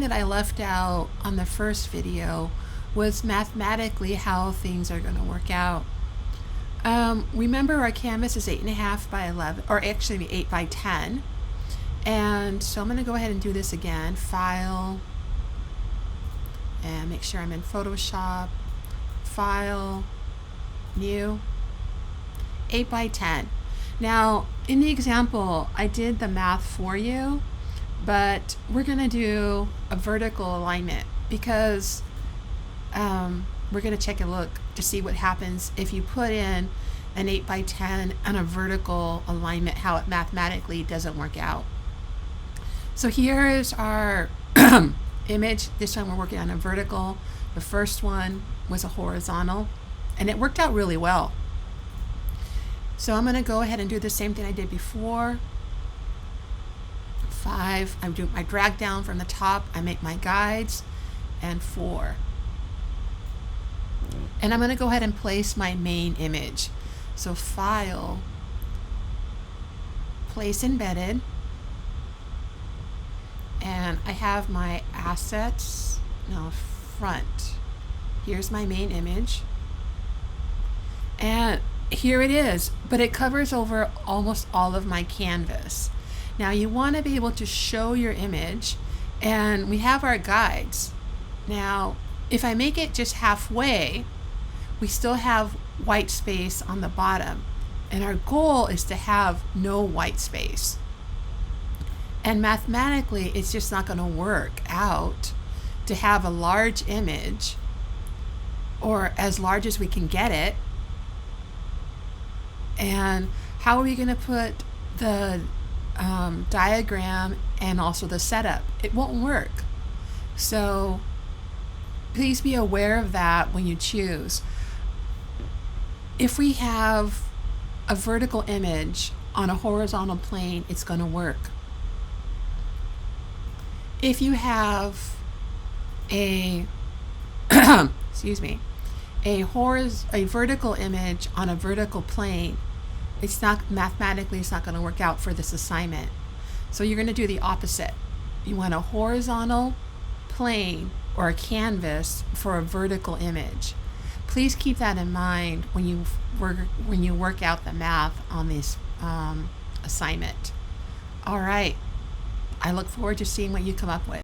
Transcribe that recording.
that I left out on the first video was mathematically how things are going to work out. Remember our canvas is 8.5 by 11, or actually 8 by 10. And so I'm going to go ahead and do this again. File, and make sure I'm in Photoshop. File, new, 8 by 10. Now, in the example, I did the math for you, but we're going to do a vertical alignment because we're going to check a look to see what happens if you put in an 8 by 10 and a vertical alignment, how it mathematically doesn't work out. So here is our image. This time we're working on a vertical. The first one was a horizontal, and it worked out really well. So I'm going to go ahead and do the same thing I did before. 5, I drag down from the top, I make my guides, and 4. And I'm going to go ahead and place my main image. So File, Place Embedded, and I have my assets, now front. Here's my main image, and here it is, but it covers over almost all of my canvas. Now you want to be able to show your image, and we have our guides. Now if I make it just halfway, we still have white space on the bottom, and our goal is to have no white space. And mathematically it's just not going to work out to have a large image, or as large as we can get it. And how are we going to put the diagram and also the setup? It won't work. So please be aware of that when you choose. If we have a vertical image on a horizontal plane, it's going to work. If you have a excuse me, a vertical image on a vertical plane, it's not mathematically, it's not going to work out for this assignment. So you're going to do the opposite. You want a horizontal plane or a canvas for a vertical image. Please keep that in mind when you work out the math on this assignment. All right, I look forward to seeing what you come up with.